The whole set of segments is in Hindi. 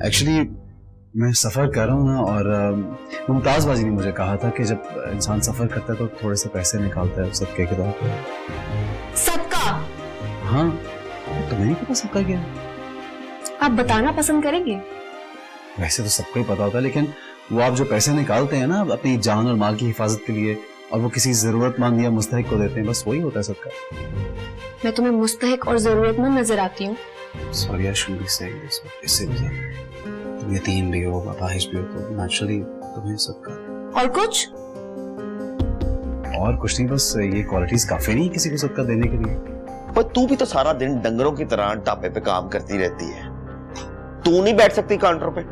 एक्चुअली मैं सफ़र कर रहा हूँ ना, और मुमताज़ बाजी ने मुझे कहा था कि जब इंसान सफ़र करता है तो थोड़े से पैसे निकालता है सदके के तौर पर। सदका? हाँ, तो नहीं पता सदका क्या है? आप बताना पसंद करेंगे? वैसे तो सबको ही पता होता है, लेकिन वो आप जो पैसे निकालते हैं ना अपनी जान और माल की हिफाजत के लिए, और वो किसी ज़रूरतमंद या मुस्तहिक को देते हैं, बस वही होता है सदका। मैं तुम्हें मुस्तहिक और ज़रूरतमंद नजर आती हूँ? Sorry, I should be saying this, इससे भी ज्यादा तुम यतीम भी हो, अपाहिज भी हो, तो नेचुरली तुम्हें सदका। और कुछ? और कुछ नहीं, बस ये क्वालिटीज काफी नहीं किसी को सदका देने के लिए। पर तू भी तो सारा दिन डंगरों की तरह ढाबे पे काम करती रहती है, तू नहीं बैठ सकती काउंटर पे?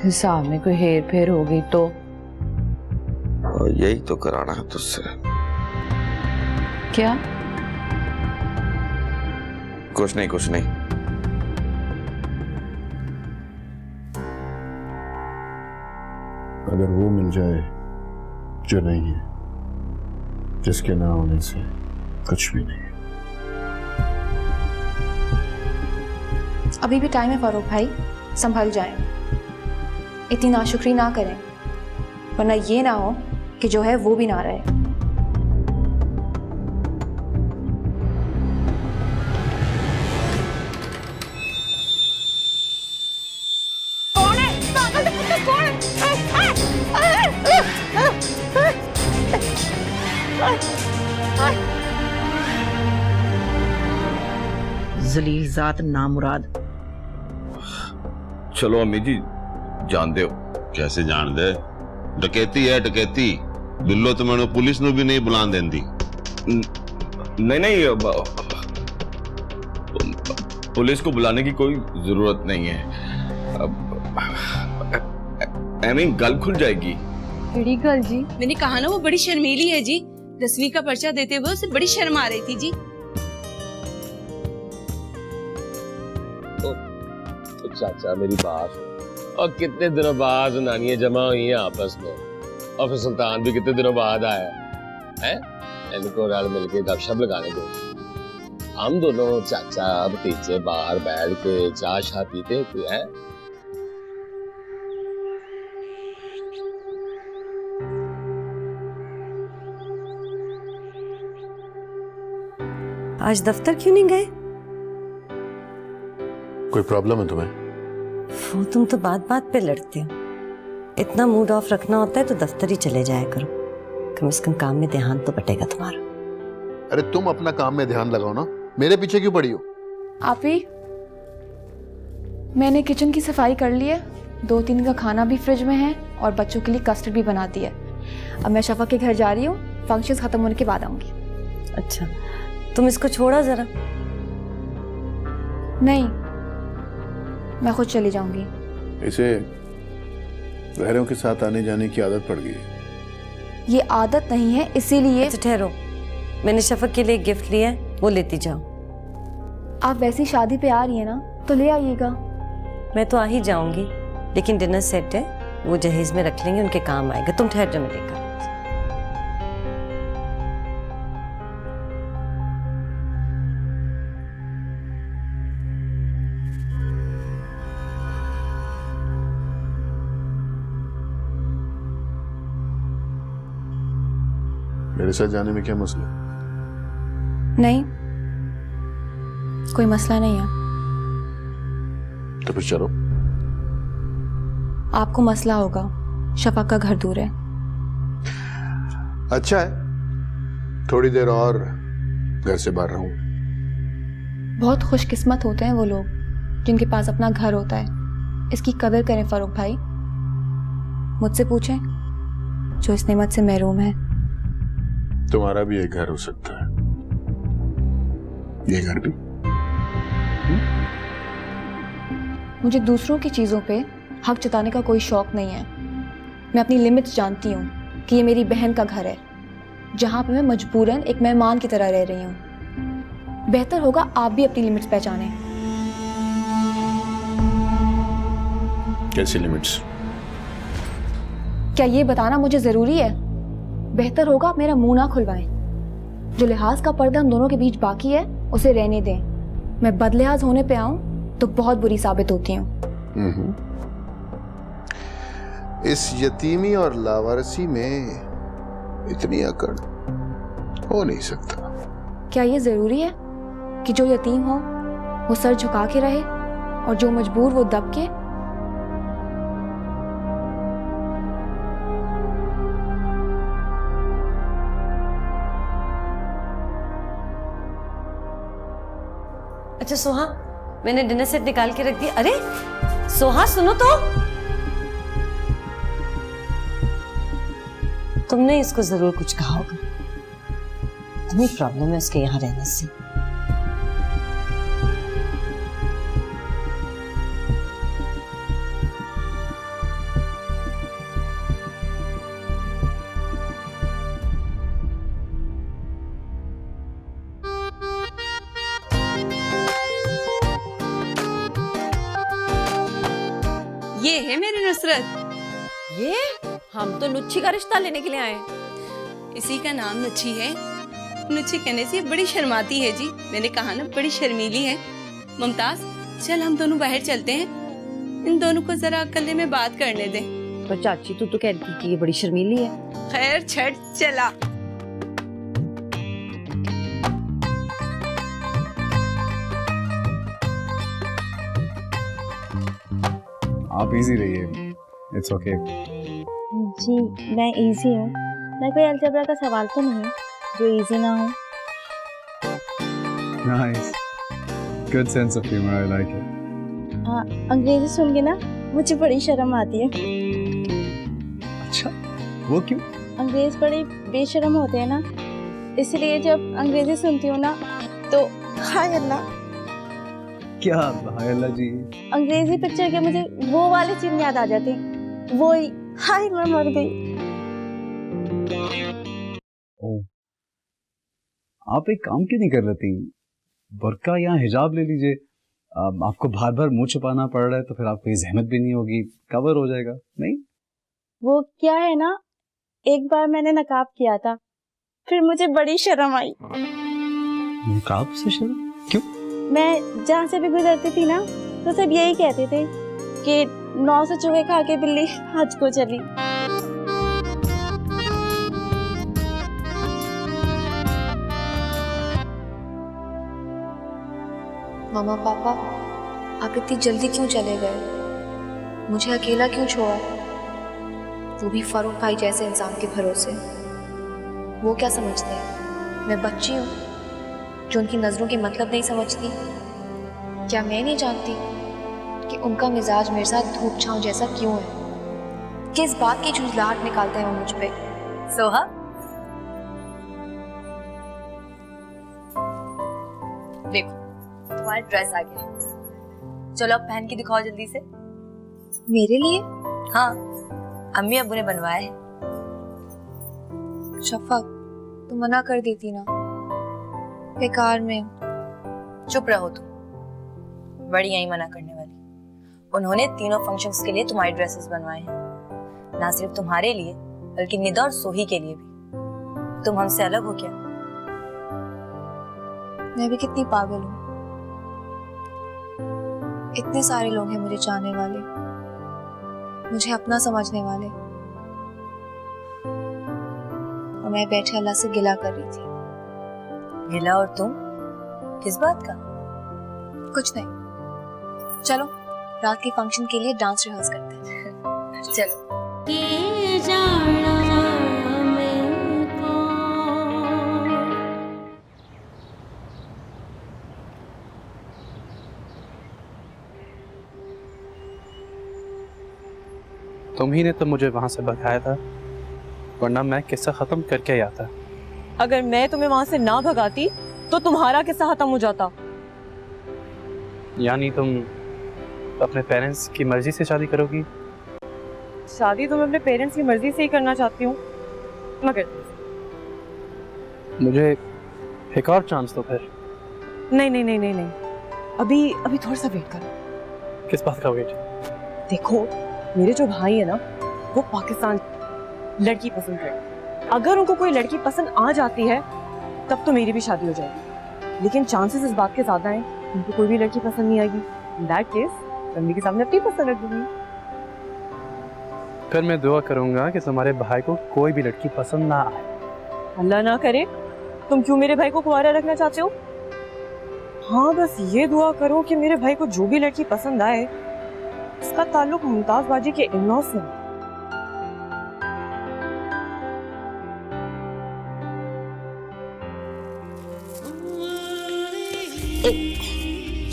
हिसाब में कोई हेर फेर हो गई तो? और यही तो कराना है तुझसे। क्या? कुछ नहीं, कुछ नहीं। अगर वो मिल जाए जो नहीं है, जिसके ना होने से कुछ भी नहीं। अभी भी टाइम है फारूक भाई, संभल जाएं, इतनी नाशुक्री ना करें, वरना ये ना हो कि जो है वो भी ना रहे। जलील जात नामुराद। चलो अम्मी जी जान दे। कैसे जान दे? डकैती है डकैती। बिल्लो तो मैंने पुलिस ने भी नहीं बुला देंदी। नहीं नहीं, पुलिस को बुलाने की कोई जरूरत नहीं है। एमिन गल खुल जाएगी। बड़ी गल जी? मैंने कहा ना वो बड़ी शर्मीली है जी, 10वीं का पर्चा देते हुए उसे बड़ी शर्म आ रही थी जी। तो चाचा मेरी बात, और कितने दिनों बाद नानियां जमा हुई हैं आपस में, और फिर सुल्तान भी कितने दिनों बाद आया है। इनको रल मिलके गपशप लगाने दो। हम दोनों चाचा भतीजे बाहर बैठ के चाय शाह पीते होते हैं। आज दफ्तर क्यों नहीं गए? कोई प्रॉब्लम है तुम्हें? वो तुम तो बात बात पे लड़ते हो। इतना मूड ऑफ रखना होता है तो दफ्तर ही चले जाया करो, कम से कम काम में ध्यान तो बटेगा तुम्हारा। अरे तुम अपना काम में ध्यान लगाओ ना, मेरे पीछे क्यों पड़ी हो? आप ही, मैंने किचन की सफाई कर ली है, 2-3 का खाना भी फ्रिज में है, और बच्चों के लिए कस्टर्ड भी बना दिया है। अब मैं शफा के घर जा रही हूँ, फंक्शन खत्म होने के बाद आऊंगी। अच्छा, तुम इसको छोड़ा जरा। नहीं, मैं खुद चली जाऊंगी। इसे गहरों के साथ आने जाने की आदत पड़ गई है। ये आदत नहीं है, इसीलिए। अच्छा ठहरो, मैंने शफक के लिए गिफ्ट लिया है, वो लेती जाओ। आप वैसी शादी पे आ रही है ना, तो ले आइएगा। मैं तो आ ही जाऊंगी, लेकिन डिनर सेट है, वो जहेज में रख लेंगे, उनके काम आएगा। तुम ठहर जाओ, मिलेगा। मेरे साथ जाने में क्या मसला? नहीं, कोई मसला नहीं है। तो फिर चलो। आपको मसला होगा, शफक का घर दूर है। अच्छा है, थोड़ी देर और घर से बाहर रहूं। बहुत खुशकिस्मत होते हैं वो लोग जिनके पास अपना घर होता है। इसकी कदर करें फारूक भाई। मुझसे पूछें जो इस नेमत से महरूम है। तुम्हारा भी एक घर हो सकता है, ये घर भी। मुझे दूसरों की चीजों पे हक जताने का कोई शौक नहीं है। मैं अपनी लिमिट्स जानती हूँ कि ये मेरी बहन का घर है, जहाँ पे मैं मजबूरन एक मेहमान की तरह रह रही हूँ। बेहतर होगा आप भी अपनी लिमिट्स पहचानें। कैसी लिमिट्स? क्या ये बताना मुझे जरूरी है? बेहतर होगा आप मेरा मुंह ना खुलवाएं। जो लिहाज का पर्दा हम दोनों के बीच बाकी है उसे रहने दें। मैं बदलिहाज होने पे आऊं तो बहुत बुरी साबित होती हूँ। इस यतीमी और लावारसी में इतनी अकड़ हो नहीं सकता। क्या ये जरूरी है कि जो यतीम हो वो सर झुका के रहे और जो मजबूर वो दब के? अच्छा सोहा, मैंने डिनर सेट निकाल के रख दिया। अरे सोहा सुनो तो, तुमने इसको जरूर कुछ कहा होगा। तुम्हें प्रॉब्लम है उसके यहाँ रहने से। ये है मेरी नुसरत। ये हम तो नुच्छी का रिश्ता लेने के लिए आए। इसी का नाम नुच्छी है। नुच्छी कहने से बड़ी शर्माती है जी। मैंने कहा ना बड़ी शर्मीली है। मुमताज चल हम दोनों बाहर चलते हैं, इन दोनों को जरा अकेले में बात करने दे। पर चाची तू तो कह रही थी कि ये बड़ी शर्मीली है। खैर छट चला। आप इजी रहिए, इट्स ओके। जी मैं इजी हूँ। मैं कोई अलजबरा का सवाल तो नहीं है जो इजी ना हो। Nice, good sense of humour, I like it. हाँ, अंग्रेजी सुन के ना मुझे बड़ी शर्म आती है। अच्छा, वो क्यों? अंग्रेज बड़े बेशर्म होते हैं ना, इसलिए जब अंग्रेजी सुनती हूँ ना तो हाय अल्लाह। क्या हाय अल्लाह जी? अंग्रेजी पिक्चर के मुझे वो वाले सीन याद आ जाते हैं, वो ही हाय मैं मर गई। आप एक काम क्यों नहीं कर लेती? बुर्का या हिजाब ले लीजिए। आपको बार बार मुंह छुपाना पड़ रहा है तो फिर आपको ये जहमत भी नहीं होगी, कवर हो जाएगा। नहीं, वो क्या है ना, एक बार मैंने नकाब किया था, फिर मुझे बड़ी शर्म आई। नकाब से शर्म क्यों? मैं जहाँ से भी गुजरती थी ना तो सब यही कहते थे कि 900 चूहे खा के बिल्ली हज को चली। मामा पापा आप इतनी जल्दी क्यों चले गए? मुझे अकेला क्यों छोड़ा? वो भी फारूक भाई जैसे इंसान के भरोसे। वो क्या समझते हैं मैं बच्ची हूँ जो उनकी नज़रों के मतलब नहीं समझती? क्या मैं नहीं जानती कि उनका मिजाज मेरे साथ धूप छांव जैसा क्यों है? किस बात की झुंझलाहट निकालते हैं वो मुझ पे? सोहा, देखो तुम्हारा ड्रेस आ गया है। चलो अब पहन के दिखाओ जल्दी से। मेरे लिए? हाँ, अम्मी अब्बू ने बनवाया है। शफक तुम मना कर देती ना, बेकार में। चुप रहो तुम, बड़ी यही मना करने वाली। उन्होंने तीनों फंक्शंस के लिए तुम्हारे ड्रेसेस बनवाए हैं, ना सिर्फ तुम्हारे लिए बल्कि निदा और सोही के लिए भी। तुम हमसे अलग हो क्या? मैं भी कितनी पागल हूँ। इतने सारे लोग हैं मुझे चाहने वाले, मुझे अपना समझने वाले, और मैं बैठे अल्लाह से गिला कर रही थी। गिला? और तुम किस बात का? कुछ नहीं, चलो रात के फंक्शन के लिए डांस रिहर्स करते हैं। चलो। तुम ही ने तो मुझे वहां से भगाया था, वरना मैं किस्सा खत्म करके ही आता। अगर मैं तुम्हें वहां से ना भगाती तो तुम्हारा किस्सा खत्म हो जाता। यानी तुम अपने पेरेंट्स की मर्जी से शादी करोगी? शादी तो मैं अपने पेरेंट्स की मर्जी से ही करना चाहती हूँ, मगर मुझे एक और चांस दो फिर। नहीं नहीं नहीं नहीं नहीं, अभी थोड़ा सा वेट करो। किस बात का वेट? देखो मेरे जो भाई है ना, वो पाकिस्तान लड़की पसंद करते। अगर उनको कोई लड़की पसंद आ जाती है तब तो मेरी भी शादी हो जाएगी, लेकिन चांसेस इस बात के ज्यादा हैं उनको कोई भी लड़की पसंद नहीं आएगी। In that case, मम्मी के सामने अपनी पसंद रख दूंगी। फिर मैं दुआ करूंगा कि तुम्हारे भाई को कोई भी लड़की पसंद ना आए। अल्लाह ना करे। तुम क्यों मेरे भाई को कुंवारा रखना चाहते हो? हाँ, बस ये दुआ करो कि मेरे भाई को जो भी लड़की पसंद आए उसका ताल्लुक मुमताज बाजी के इन-लॉ से हो।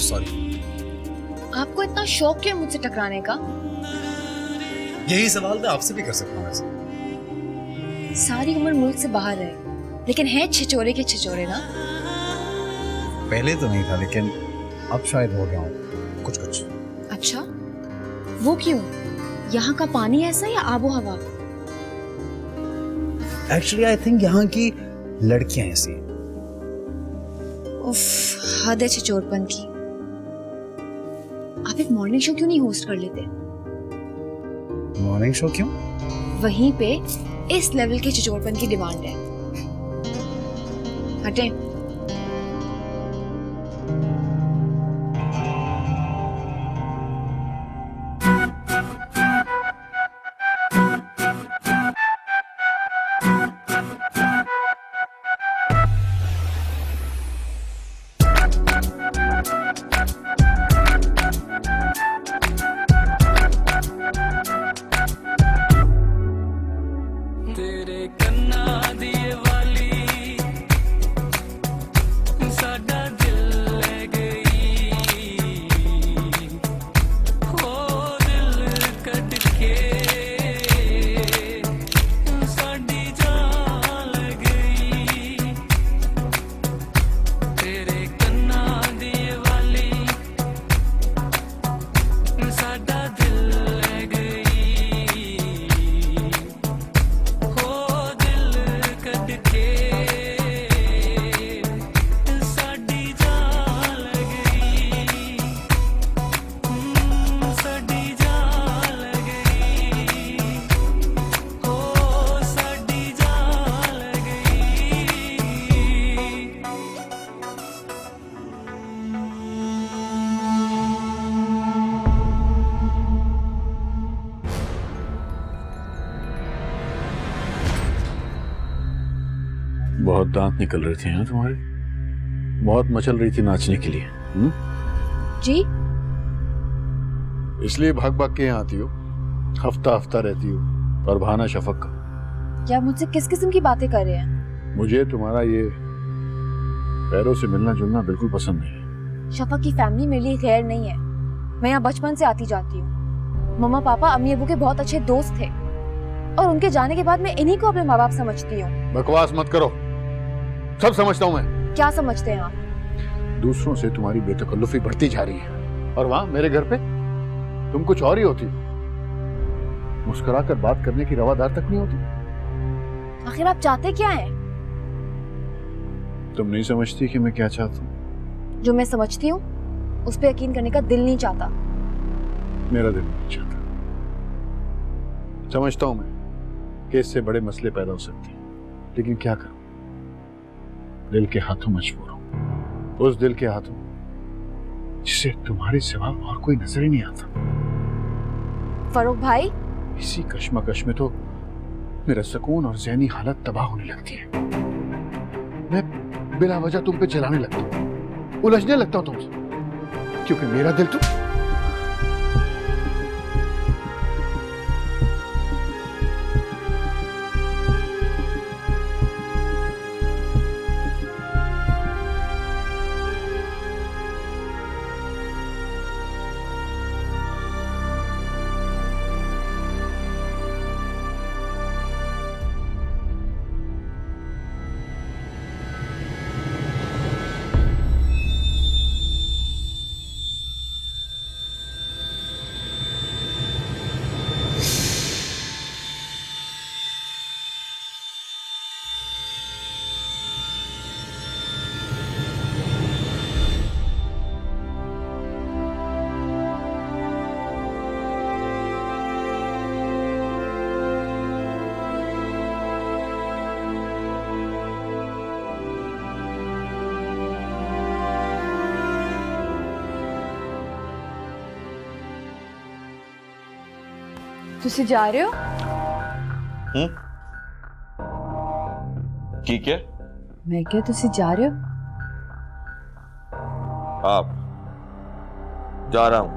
सॉरी। आपको इतना शौक क्यों मुझसे टकराने का? यही सवाल मैं आपसे भी कर सकता हूँ वैसे। सारी उम्र मुल्क से बाहर रहे, लेकिन है छिचोरे के छिचोरे ना। पहले तो नहीं था, लेकिन अब शायद हो गया हूँ कुछ कुछ। अच्छा, वो क्यों? यहाँ का पानी ऐसा या आबो हवा? एक्चुअली आई थिंक यहाँ की लड़कियां ऐसी हैं। उफ, हद है छिचोरपन की। आप एक मॉर्निंग शो क्यों नहीं होस्ट कर लेते? मॉर्निंग शो क्यों? वहीं पे इस लेवल के छिचोरपन की डिमांड है। हटें। बहुत दांत निकल रहे थे हैं तुम्हारे, बहुत मचल रही थी नाचने के लिए। जी? इसलिए भाग भाग के यहाँ आती हो, हफ्ता हफ्ता रहती हो। और बहाना शफक का। क्या मुझसे किस किस्म की बातें कर रहे हैं? मुझे तुम्हारा ये पैरों से मिलना जुलना बिल्कुल पसंद नहीं। शफक की फैमिली मेरे लिए खैर नहीं है। मैं यहाँ बचपन से आती जाती हूँ। मम्मा पापा अम्मी अबू के बहुत अच्छे दोस्त थे, और उनके जाने के बाद मैं इन्हीं को अपने माँ बाप समझती हूँ। बकवास मत करो, सब समझता हूँ मैं। क्या समझते हैं आप? दूसरों से तुम्हारी बेतकल्लुफी बढ़ती जा रही है, और वहां मेरे घर पे तुम कुछ और ही होती। मुस्कुराकर बात करने की रवादार तक नहीं होती। आखिर आप चाहते क्या हैं? तुम नहीं समझती कि मैं क्या चाहता हूँ। जो मैं समझती हूँ उस पर यकीन करने का दिल नहीं चाहता। मेरा दिल नहीं चाहता। समझता हूं मैं कि इससे बड़े मसले पैदा हो सकते हैं, लेकिन क्या करूं, दिल के हाथों मजबूर हूं। उस दिल के हाथों जिसे तुम्हारे सिवा और कोई नजर ही नहीं आता। फरूक भाई, इसी कश्मकश में तो मेरा सुकून और ज़हनी हालत तबाह होने लगती है। मैं बिला वजह तुम पे जलाने लगता हूं, उलझने लगता हूं तुमसे, क्योंकि मेरा दिल तो तुसी जा रहे हो? ठीक है, मैं क्या तुसी जा रहे हो? आप जा रहा हूं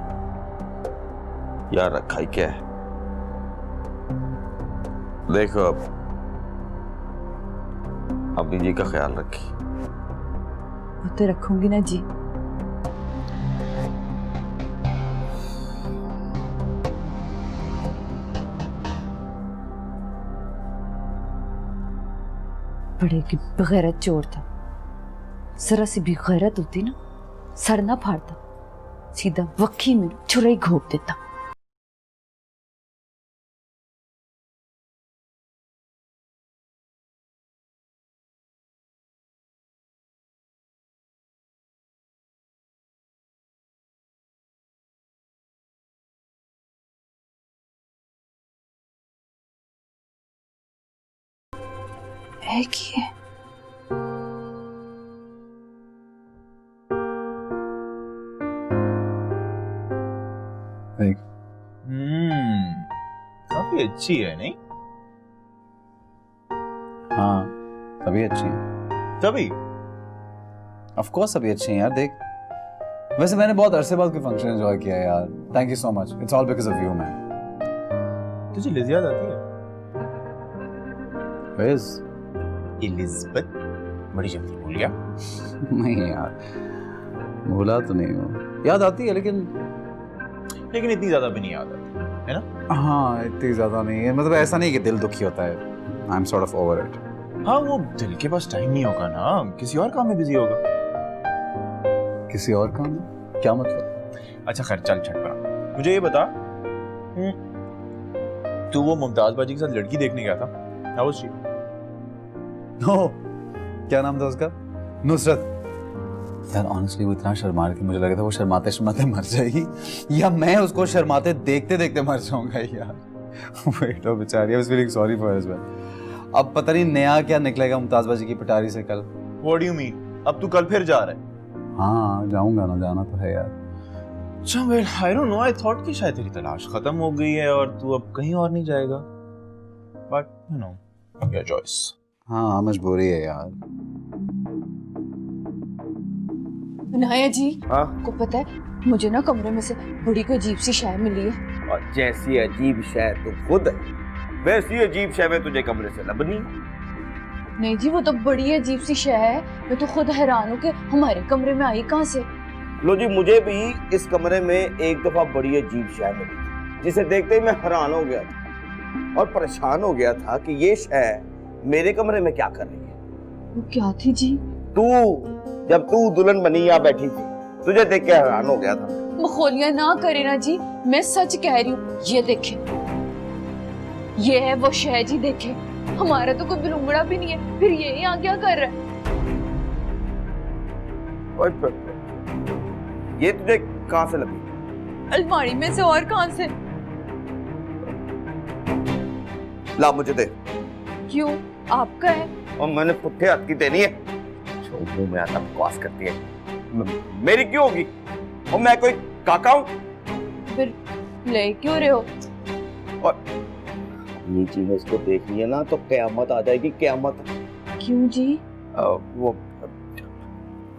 यार, रखा ही क्या है। देखो अब अम्मी जी का ख्याल रखी। वो तो रखूंगी ना जी। बड़े की बेगैरत चोर था, जरा सी भी गैरत होती ना सर ना फाड़ता, सीधा वक्की में छुराई घोप देता। है कि है? काफी अच्छी है नहीं? हाँ तभी अच्छी है। तभी ऑफ कोर्स सभी अच्छे हैं यार। देख वैसे मैंने बहुत अरसे बाद कोई फंक्शन एंजॉय किया है यार। Thank you so much, it's all because of you man. तुझे लिज याद आती है? लिज? एलिजाबेथ? बड़ी जल्दी भूल गया। नहीं यार भूला तो नहीं हूँ, याद आती है लेकिन इतनी ज्यादा भी नहीं याद आती है ना? हाँ इतनी ज्यादा नहीं है, मतलब ऐसा नहीं कि दिल दुखी होता है। I am sort of over it. हाँ वो दिल के पास टाइम नहीं होगा ना, किसी और काम में बिजी होगा। किसी और काम में? क्या मतलब? अच्छा खैर चल छट पड़ा। मुझे ये बता, तू वो मुमताज बाजी के साथ लड़की देखने गया था, हाउ वाज शी? ओह क्या नाम था उसका? नुसरत। यार ऑनेस्टली वो इतना शर्मा रही थी, मुझे लगा था वो शर्माते शर्माते मर जाएगी या मैं उसको शर्माते देखते देखते मर जाऊंगा यार। वेट ओ बेचारी, I was feeling sorry for her as well. अब पता नहीं नया क्या निकलेगा मुमताज बाजी की पिटारी से कल। What do you mean? अब तू कल फिर जा रहा है? हाँ जाऊंगा ना, जाना तो है यार। अच्छा well I don't know, I thought कि शायद तेरी तलाश खत्म हो गई है और तू अब कहीं और नहीं जाएगा, but you know your choice. हाँ मजबूरी है यार। नाया जी हाँ को पता है मुझे ना कमरे में से बड़ी कोई अजीब सी शय मिली है। और जैसी अजीब शय तू खुद है, वैसी अजीब शय में तुझे कमरे से लबनी। नहीं जी वो तो बड़ी अजीब सी शय है, मैं तो खुद हैरान हूँ कि हमारे कमरे में आई कहाँ से। लो जी मुझे भी इस कमरे में एक दफा बड़ी अजीब शय मिली थी, जिसे देखते ही मैं हैरान हो गया था और परेशान हो गया था कि ये शय मेरे कमरे में क्या कर रही है। वो क्या थी जी? तू जब तू दुल्हन बनी यहाँ बैठी थी, तुझे देख के हैरान हो गया था। मखौलियाँ ना करे ना जी, मैं सच कह रही हूँ। ये देखे, ये है वो शय जी, देखे हमारा तो कोई बिलुंगड़ा भी नहीं है, फिर ये यहाँ क्या कर रहा है? ये तुझे कहाँ से लगी? अलमारी में से, और कहाँ से? ला मुझे दे। क्यों, आपका है? और मैंने पुट्ठे हाथ की देनी है? मुंह में आता बकवास करती है। मेरी क्यों होगी? और मैं कोई काका हूँ? फिर ले क्यों रहे हो? और नीचे में इसको देख लिया ना तो क़यामत आ जाएगी, क़यामत। क्यों जी? वो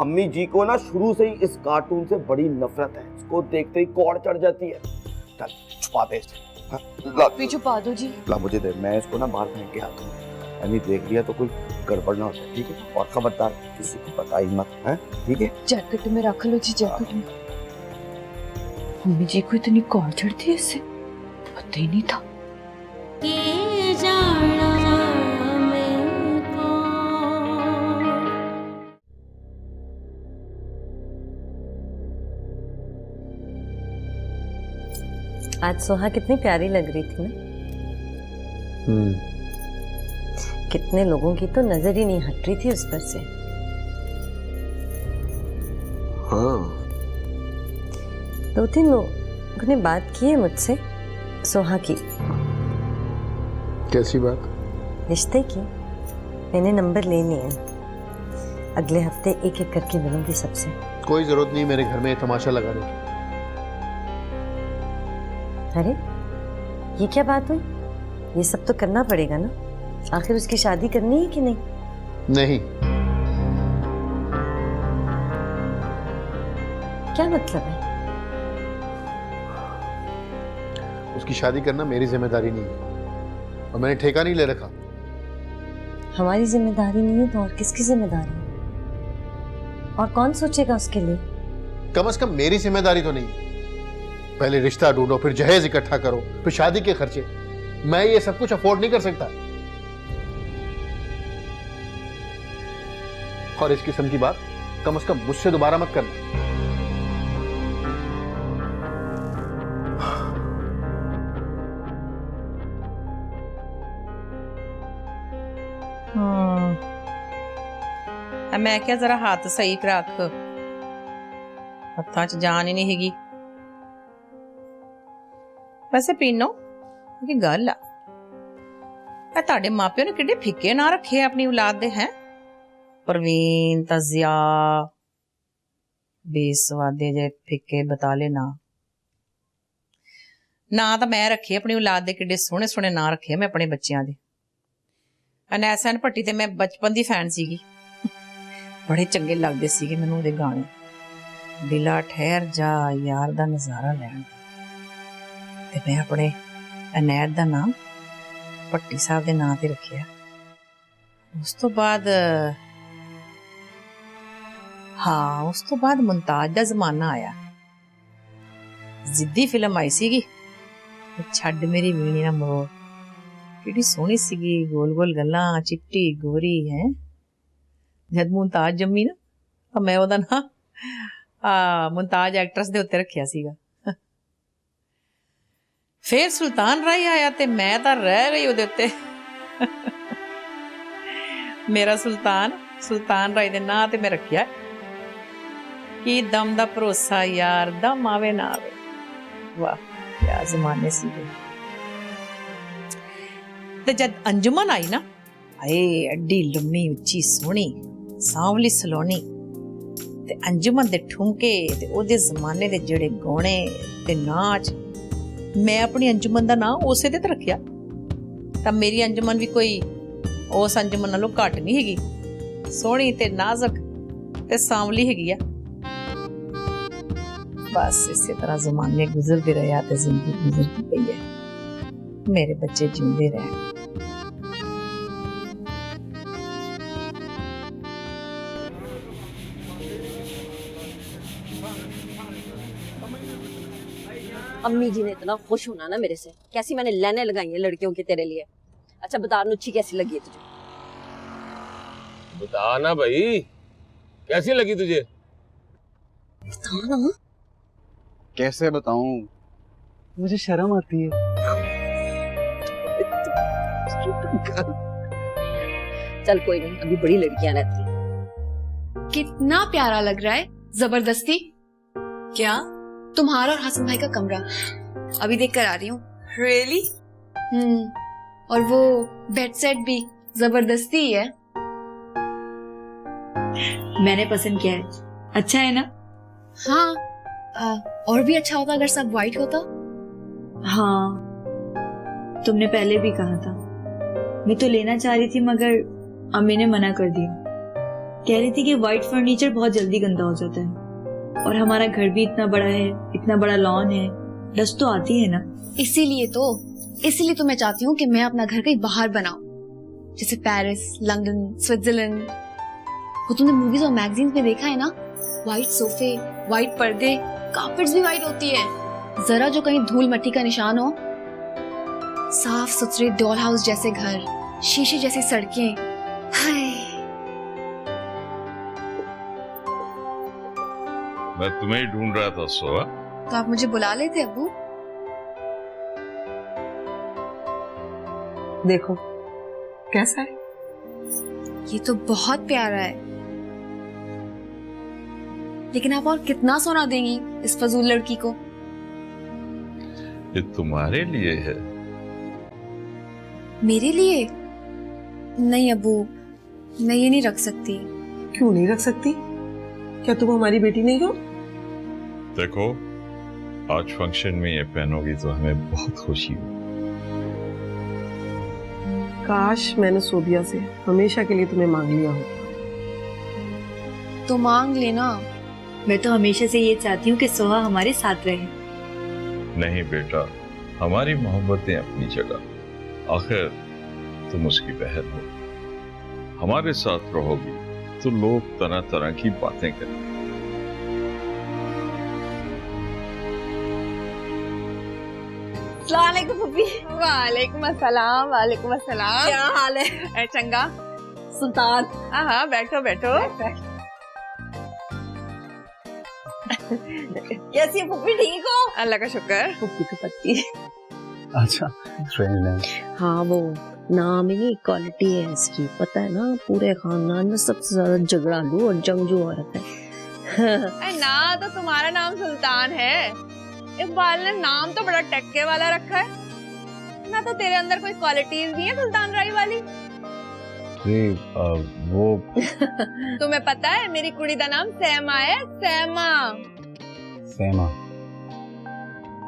अम्मी जी को ना शुरू से ही इस कार्टून से बड़ी नफरत है, इसको देखते ही कौड़ चढ़ जाती है। चल छुपा दे इसे। छुपा दो जी। ला मुझे दे, मैं इसको ना बाहर फेंक के आता हूँ। यानी देख लिया तो कोई गड़बड़ ना हो जाए, ठीक है? और खबरदार किसी को पता ही मत, है? ठीक है? जैकेट में रख लो जी, जैकेट में। मम्मी जी को इतनी कौड़ चढ़ती है इससे, पता ही नहीं था। आज सोहा कितनी प्यारी लग रही थी ना। कितने लोगों की तो नजर ही नहीं हट रही थी उस पर से। हाँ 2-3 लोगों ने बात की है मुझसे सोहा की। कैसी बात? रिश्ते की। मैंने नंबर ले लिए हैं, अगले हफ्ते एक एक करके मिलूंगी सबसे। कोई जरूरत नहीं मेरे घर में तमाशा लगाने की। अरे ये क्या बात हुई? ये सब तो करना पड़ेगा ना, आखिर उसकी शादी करनी है कि नहीं? नहीं। क्या मतलब है? उसकी शादी करना मेरी जिम्मेदारी नहीं है और मैंने ठेका नहीं ले रखा। हमारी जिम्मेदारी नहीं है तो और किसकी जिम्मेदारी है? और कौन सोचेगा उसके लिए? कम से कम मेरी जिम्मेदारी तो नहीं है। पहले रिश्ता ढूंढो, फिर जहेज इकट्ठा करो, फिर शादी के खर्चे। मैं ये सब कुछ अफोर्ड नहीं कर सकता। और इस किस्म की बात कम से कम मुझसे दोबारा मत करना। मैं क्या जरा हाथ सही रख, हत्था च जान ही नहीं हैगी। वैसे पीनो की गल आ ताड़े मापिओ ने किड्डे फिक्के ना रखे अपनी औलाद दे हैं। परवीन तजिया बेसवादे जे फिक्के बताले ना तो मैं रखे अपनी औलाद दे किड्डे सोहने सोहने ना रखे मैं अपने बच्चों दे। अनैसन भट्टी ते मैं बचपन दी फैन सीगी, बड़े चंगे लगदे सीगे मैनूं ओहदे गाने। दिला ठहर जा यार दा नज़ारा लैण ते मैं अपने अनैत दा नाम भट्टी साहब दे नां ते रखिया। उस तो बाद मुमताज दा जमाना आया। जिद्दी फिल्म आई सीगी छड्ड मेरी वीणी ना मोड़, कितनी सोहनी सीगी, गोल गोल गल्लां, चिट्टी गोरी है। जद मुमताज जम्मी ना तो मैं ओहदा ना मुमताज एक्ट्रेस दे उत्ते रखिया सीगा। फिर सुल्तान राय आया ते मैं तो रह गई ओहदे उत्ते। मेरा सुल्तान राय दे नां ते मैं रखिया कि दम दा भरोसा यार दम आवे ना आवे। वाह क्या जमाने सीगे। ते जद अंजुमन आई ना, आए एड्डी लम्मी उच्ची सोहनी सांवली सलोनी ते अंजुमन दे ठुमके ते ओदे जमाने दे जेड़े गौने ते नाच, मैं अपनी अंजुमन दा नाम उसे ते रखिया। तां मेरी अंजुमन भी कोई उस अंजुमन नालों घट नहीं हैगी, सोहनी ते नाजुक ते सांवली हैगी आ। बस इसी तरह जमाने गुजरते रहे ते जिंदगी गुजरती पई है। मेरे बच्चे जींदे रहे। अम्मी जी ने इतना खुश होना ना मेरे से, कैसी मैंने लाइनें लगाई हैं लड़कियों की तेरे लिए। अच्छा बता नुच्छी कैसी लगी है तुझे? बता ना भाई, कैसी लगी तुझे? बता ना। कैसे बताऊं, मुझे शर्म आती है। चल कोई नहीं, अभी बड़ी लड़कियां रहती हैं। कितना प्यारा लग रहा है, जबरदस्ती। क्या? तुम्हारा और हसन भाई का कमरा अभी देख कर आ रही हूँ। Really? और वो बेड सेट भी जबरदस्ती ही है। मैंने पसंद किया है, अच्छा है ना? हाँ, और भी अच्छा होता अगर सब व्हाइट होता। हाँ, तुमने पहले भी कहा था। मैं तो लेना चाह रही थी मगर अम्मी ने मना कर दिया। कह रही थी कि व्हाइट फर्नीचर बहुत जल्दी गंदा हो जाता है और हमारा घर भी इतना बड़ा है, इतना बड़ा लॉन है, डस्ट तो आती है ना। इसीलिए तो मैं चाहती हूँ कि मैं अपना घर कहीं बाहर बनाऊं, जैसे पेरिस, लंदन, स्विट्जरलैंड। वो तुमने मूवीज और मैगजीन्स में देखा है ना, व्हाइट सोफे, व्हाइट पर्दे, कार्पेट्स भी व्हाइट होती है। जरा जो कहीं धूल मट्टी का निशान हो, साफ सुथरे डॉल हाउस जैसे घर, शीशे जैसी सड़कें। हाय, मैं तुम्हें ही ढूंढ रहा था सोहा। तो आप मुझे बुला लेते अब्बू। देखो कैसा है? ये तो बहुत प्यारा है, लेकिन आप और कितना सोना देंगी इस फजूल लड़की को? ये तुम्हारे लिए है। मेरे लिए? नहीं अब्बू, मैं ये नहीं रख सकती। क्यों नहीं रख सकती? क्या तुम हमारी बेटी नहीं हो? देखो, आज फंक्शन में ये पहनोगी तो हमें बहुत खुशी होगी। काश मैंने सोबिया से हमेशा के लिए तुम्हें मांग लिया हो। तो मांग लेना। मैं तो हमेशा से ये चाहती हूँ कि सोहा हमारे साथ रहे। नहीं बेटा, हमारी मोहब्बतें अपनी जगह, आखिर तुम उसकी बहन हो। हमारे साथ रहोगी तो लोग तरह तरह की बातें करेंगे। अस्सलाम वालेकुम फूफी। वालेकुम अस्सलाम। वालेकुम अस्सलाम। क्या हाल है? ए चंगा सुल्तान। हाँ बैठो बैठो। कैसी है फूफी, ठीक हो? अल्लाह का शुक्र। फूफी की पत्ती। अच्छा, स्ट्रेंज नेम। हाँ वो नाम ही क्वालिटी है इसकी, पता है ना, पूरे खानदान में सबसे ज्यादा झगड़ालू और जंगजू औरत है। ना तो तुम्हारा नाम सुल्तान है, इकबाल ने नाम तो बड़ा टक्के वाला रखा है ना। तो तेरे अंदर कोई क्वालिटीज नहीं है सुल्तान राय वाली? वो तुम्हें पता है मेरी कुड़ी का नाम सैमा है। सैमा। सैमा।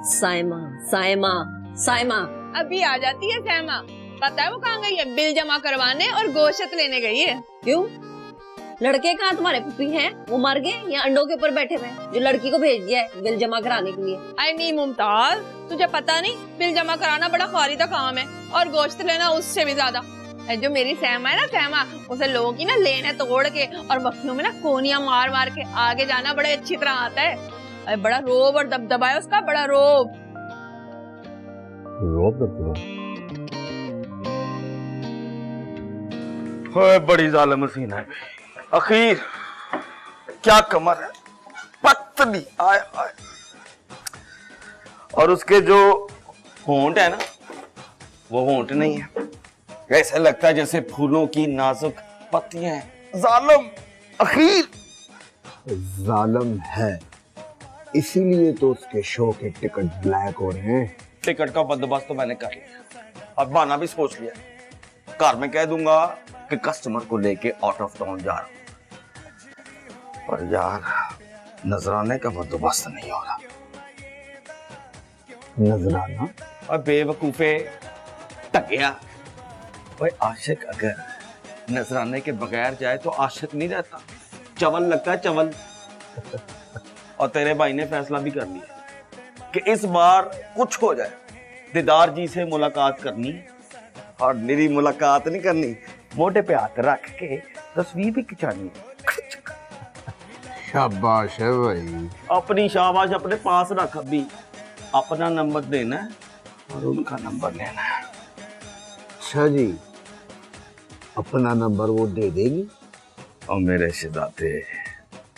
साइमा साइमा साइमा। अभी आ जाती है सैमा। पता है वो कहाँ गई है? बिल जमा करवाने और गोश्त लेने गई है। क्यों? लड़के कहाँ तुम्हारे पुप्पी हैं? वो मर गए या अंडों के ऊपर बैठे हुए जो लड़की को भेज दिया है बिल जमा कराने के लिए? अरे नहीं मुमताज, तुझे पता नहीं, बिल जमा कराना बड़ा खारी का काम है और गोश्त लेना उससे भी ज्यादा। जो मेरी सैमा है ना, सैमा, उसे लोगों की ना लेने तोड़ के और बखियों में ना कोनियां मार मार के आगे जाना बड़े अच्छी तरह आता है। अरे बड़ा रोब और दबदबा है उसका, बड़ा रोब। रोब दबदबा? बड़ी जालिम हसीना है। अखीर क्या कमर है, पतली, आय आय। और उसके जो होंठ है ना, वो होंठ नहीं है, ऐसा लगता है जैसे फूलों की नाजुक पत्तियां हैं। जालिम, अखीर जालिम है, इसीलिए तो उसके शो के टिकट ब्लैक हो रहे हैं। टिकट का बंदोबस्त तो मैंने कर लिया और बहाना भी सोच लिया। घर में कह दूंगा कि कस्टमर को लेके आउट ऑफ टाउन जा रहा हूं, पर यार नजराने का बंदोबस्त नहीं हो रहा। नजराना? और बेवकूफे टकिया। भाई आशिक अगर नजराने के बगैर जाए तो आशिक नहीं रहता, चवल लगता है, चवल। और तेरे भाई ने फैसला भी कर लिया कि इस बार कुछ हो जाए, दीदार जी से मुलाकात करनी, और मेरी मुलाकात नहीं करनी, मोटे पे हाथ रख के तस्वीर भी खिंचानी है। शाबाश है भाई। अपनी शाबाश अपने पास रख, अभी अपना नंबर देना है और उनका नंबर लेना है। अच्छा जी, अपना नंबर वो दे देगी? और मेरे शहजादे,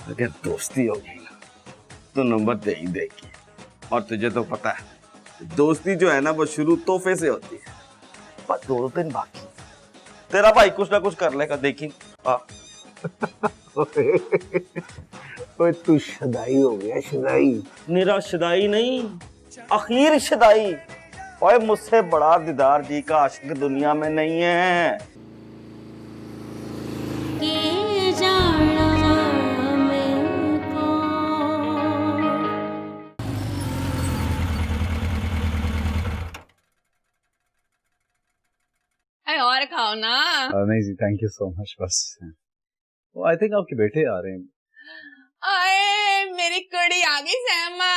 अगर दोस्ती होगी ना तो नंबर दे ही देगी। और तुझे तो पता है दोस्ती जो है ना वो शुरू तोहफे से होती है, पर 2 दिन बाकी। तेरा भाई कुछ ना कुछ कर लेगा, देखी। ओए तू शदाई हो गया, शदाई। मेरा शदाई नहीं, आखिर शदाई। ओए मुझसे बड़ा दीदार जी का आशिक दुनिया में नहीं है। और खाओ ना। नहीं जी, थैंक यू सो मच। बस वो आई थिंक आपके बेटे आ रहे हैं। आए मेरी कुड़ी आ गई सैमा।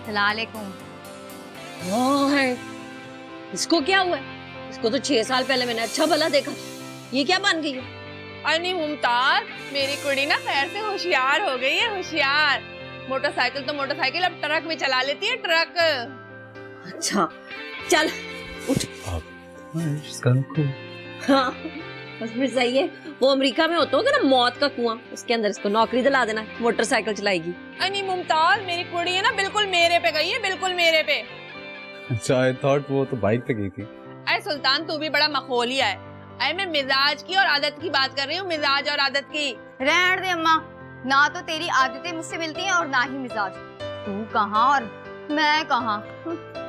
सलामुअलैकुम। है इसको क्या हुआ है? इसको तो 6 साल पहले मैंने अच्छा भला देखा, ये क्या बन गई है? अरे मुमताज, मेरी कुड़ी ना खैर से होशियार हो गई है, होशियार। मोटरसाइकिल तो मोटरसाइकिल, अब ट्रक भी चला लेती है, ट्रक। अच्छा चल उठ। हाँ बस फिर सही है। वो अमेरिका में होता होगा ना मौत का कुआं, उसके अंदर इसको नौकरी दिला देना, मोटरसाइकिल चलाएगी। अरे मुमताज, मेरी कुड़ी है ना बिल्कुल मेरे पे गई है, बिल्कुल मेरे पे। अच्छा, आई थॉट वो तो बाइक पे गई थी। अरे सुल्तान, तू भी बड़ा मखौलिया है। अरे मैं मिजाज की और आदत की बात कर रही हूँ, मिजाज और आदत की। रहने दे अम्मा, ना तो तेरी आदतें मुझसे मिलती हैं और ना ही मिजाज। तू कहाँ और मैं कहाँ।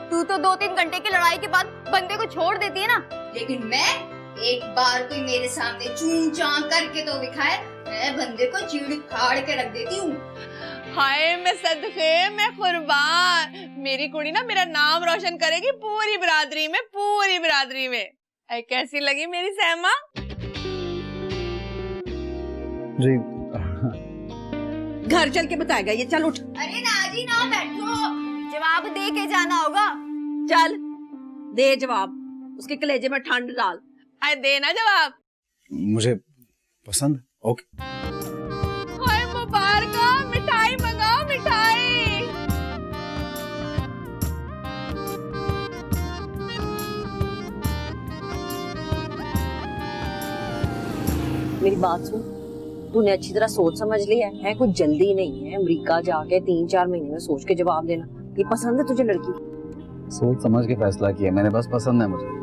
तू तो 2-3 घंटे की लड़ाई के बाद बंदे को छोड़ देती है ना, लेकिन मैं एक बार कोई मेरे सामने चूं चां करके तो दिखाए, मैं बंदे को चीड़ फाड़ के रख देती हूँ। हाय मैं सदके मैं कुर्बान, मेरी कुड़ी ना मेरा नाम रोशन करेगी पूरी बिरादरी में, पूरी बिरादरी में। ऐ कैसी लगी मेरी सहमा? जी घर चल के बताएगा ये, चल उठ। अरे नाजी ना बैठो, जवाब दे के जाना होगा। चल दे जवाब, उसके कलेजे में ठंड डाल। अरे देना जवाब। मुझे पसंद। ओके हाय मुबारका, मिठाई मंगाओ मिठाई। मेरी बात सुन, तूने अच्छी तरह सोच समझ लिया है? कुछ जल्दी नहीं है अमेरिका जाके 3-4 महीने में सोच के जवाब देना। ये पसंद है तुझे लड़की? सोच समझ के फैसला किया मैंने, बस पसंद है मुझे।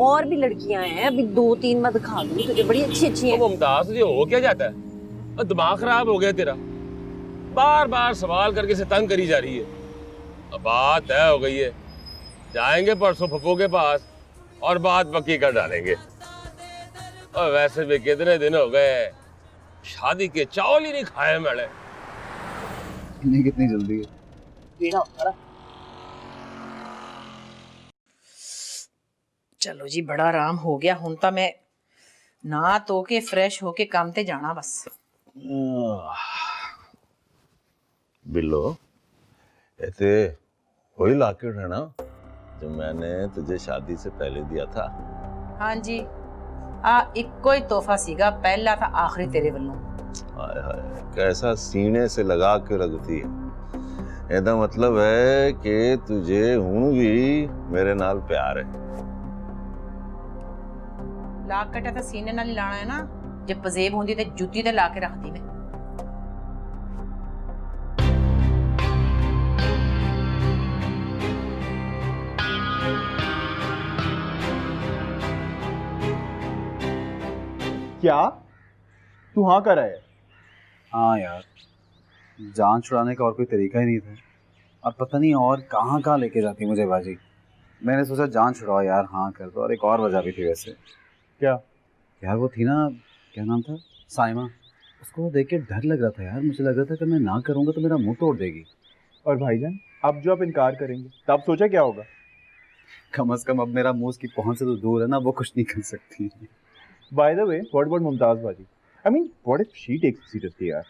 और भी लड़कियां हैं, अभी 2-3 मैं दिखा दूंगी तुझे, बड़ी अच्छी अच्छी हैं। मुमताज ये हो क्या जाता है? दिमाग खराब हो गया तेरा, बार बार सवाल करके से तंग करी जा रही है। अब बात तय हो गई है, जाएंगे परसों फप्पू के पास और बात पक्की कर डालेंगे। और वैसे भी कितने दिन हो गए शादी के चावल ही नहीं खाए मैंने। नहीं कितनी जल्दी है। चलो जी, बड़ा आराम हो गया। हुण तां मैं ना धो के फ्रेश होके काम ते जाना बस। बिल्लो, ऐसे वही लॉकेट है ना जो मैंने तुझे शादी से पहले दिया था? हाँ जी, आ इक्को ही तोहफा सीगा, पहला था आखिरी तेरे वल्लों। हाय हाय, कैसा सीने से लगा के रखती है। ਇਹਦਾ मतलब है कि तुझे हुण भी मेरे नाल प्यार है। लाकट है तो सीने नाल ही लाना है ना, जे पजेब होंदी ते जुत्ती ते ला के रखदी मैं। क्या तू हाँ कर रहा है? हाँ यार, जान छुड़ाने का और कोई तरीका ही नहीं था। अब पता नहीं और कहाँ कहाँ लेके जाती मुझे बाजी। मैंने सोचा जान छुड़ाओ यार, हाँ कर दो। और एक और वजह भी थी वैसे। क्या यार वो थी ना, क्या नाम था, साइमा। उसको देख के डर लग रहा था यार, मुझे लग रहा था कि मैं ना करूँगा तो मेरा मुंह तोड़ देगी। और भाईजान अब जो आप इनकार करेंगे तब सोचा क्या होगा? कम से कम अब मेरा मुंह उसकी पहुंच से तो दूर है ना, वो कुछ नहीं कर सकती। By the way, what about Mumtaz Baji? I mean what if she takes seriously यार?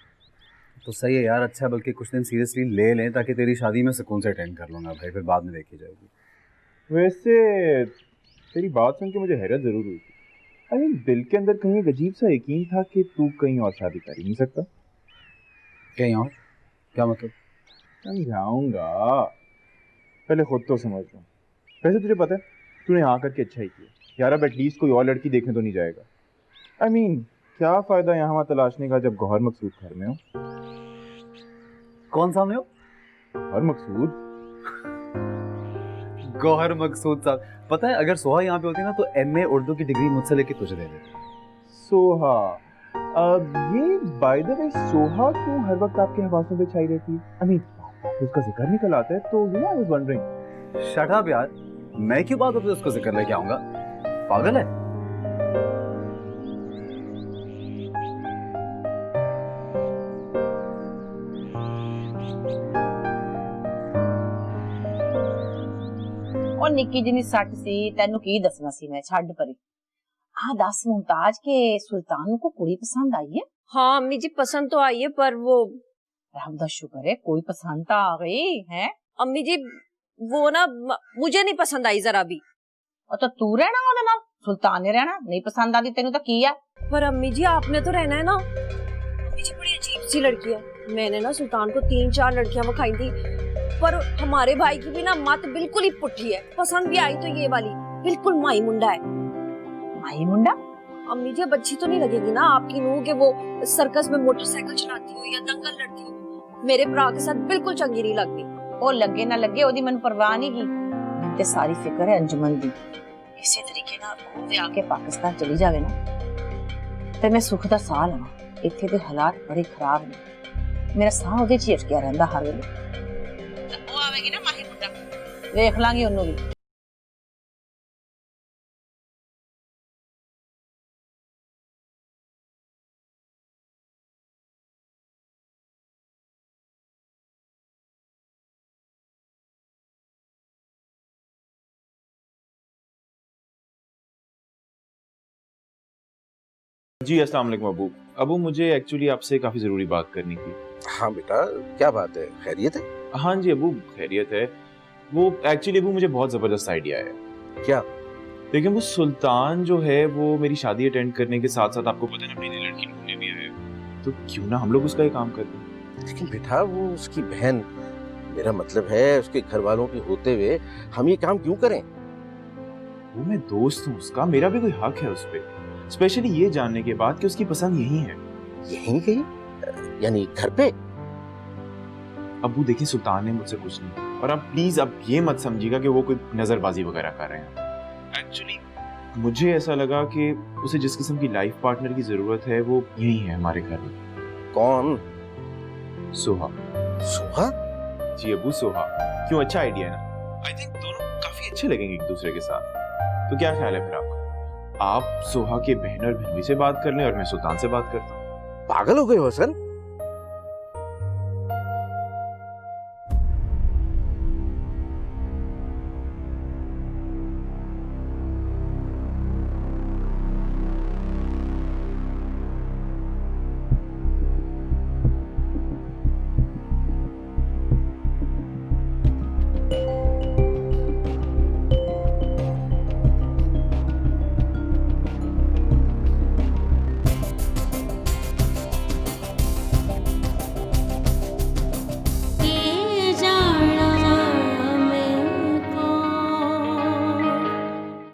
तो सही है यार, अच्छा है, बल्कि कुछ दिन सीरियसली ले लें ताकि तेरी शादी में सुकून से अटेंड कर लूँगा भाई, फिर बाद में देखी जाएगी। वैसे तेरी बात सुन के मुझे हैरत जरूर हुई थी। आई मीन दिल के अंदर कहीं एक अजीब सा यकीन था कि तू कहीं और शादी कर ही नहीं सकता। कहीं और? क्या मतलब? समझाऊंगा, पहले खुद तो समझ लो। वैसे तुझे पता है तूने यहाँ करके अच्छा ही किया यार, अब एटलीस्ट कोई और लड़की देखने तो नहीं जाएगा। आई मीन क्या फायदा यहाँ वहाँ तलाशने का जब गौहर मकसूद घर में हो। कौन सामने हो? गौहर मकसूद। गौहर मकसूद साहब, पता है अगर सोहा यहाँ पे होती ना तो MA उर्दू की डिग्री मुझसे लेके तुझे दे देती। सोहा, ये बाय द वे सोहा क्यों हर वक्त आपके हवासों पे छाई रहती है? आई मीन उसका जिक्र निकल आता है तो you know I was wondering. Shut up यार, मैं क्यों बात उसको जिक्र लेके आऊंगा? पागल है? और निक्की जिनी सट सी, तेनू की दसना सी मैं, छड्ड परे। हाँ दस मुमताज के सुल्तान को कुड़ी पसंद आई है? हाँ अम्मी जी पसंद तो आई है, पर वो रब दा शुक्र है कोई पसंद तो आ गई है। अम्मी जी वो ना मुझे नहीं पसंद आई जरा भी। और तो तू रहना ओदे नाल, सुल्तान ने रहना। नहीं पसंद आती तेनू तो की है? पर अम्मी जी आपने तो रहना है ना। अम्मी जी बड़ी अजीब सी लड़की है। मैंने ना सुल्तान को 3-4 लड़कियां बखाई थी, पर हमारे भाई की भी ना मत बिल्कुल ही पुट्ठी है। पसंद भी आई तो ये वाली, बिल्कुल माई मुंडा है। माई मुंडा? अम्मी जी अब अच्छी तो नहीं लगेगी ना आपकी नूह के वो सर्कस में मोटरसाइकिल चलाती हो या दंगल लड़ती हो। मेरे भरा के साथ बिल्कुल चंगी नहीं लगती। ओ लगे ना लगे ओदी मन परवाह नहीं की। मैंने ते सारी फिक्र है अंजुमन दी। किसी तरीके ना वो विआह के पाकिस्तान चली जावे ना ते मैं सुख दा साह लवां। इत्थे दे हालात बड़े खराब ने, मेरा साह ओदे च ही अटकिया रहंदा हर वेले। वो आवेगी ना माही मुंडा, देख लांगी ओनू भी। जी अस्सलाम वालेकुम अबू। अबू मुझे एक्चुअली आपसे काफ़ी ज़रूरी बात करनी थी। हाँ बेटा, क्या बात है? खैरियत है? हाँ जी अबू, खैरियत है। वो एक्चुअली अबू मुझे बहुत ज़बरदस्त आइडिया है। क्या? देखिए वो सुल्तान जो है वो मेरी शादी अटेंड करने के साथ साथ आपको पता है अपनी नई लड़की ढूंढने भी आया है, तो क्यों ना हम लोग उसका ये काम कर दें। लेकिन बेटा वो उसकी बहन, मेरा मतलब है उसके घर वालों की होते हुए हम ये काम क्यों करें? वो मैं दोस्त हूँ उसका, मेरा भी कोई हक है उस पर, स्पेशली ये जानने के बाद कि उसकी पसंद यही है। यही कहीं? यानी घर पे? अबू देखिए सुल्तान ने मुझसे कुछ नहीं, और आप प्लीज अब ये मत समझिएगा कि वो कोई नजरबाजी वगैरह कर रहे हैं। एक्चुअली मुझे ऐसा लगा कि उसे जिस किस्म की लाइफ पार्टनर की जरूरत है वो यही है हमारे घर में। कौन? सोहा। सोहा? जी अबू सोहा। क्यों, अच्छा आइडिया है ना? आई थिंक दोनों काफी अच्छे लगेंगे एक दूसरे के साथ। तो क्या ख्याल है फिर आपका? आप सोहा के बहन और भिनवी से बात कर लें और मैं सुल्तान से बात करता हूँ। पागल हो गए हो हसन?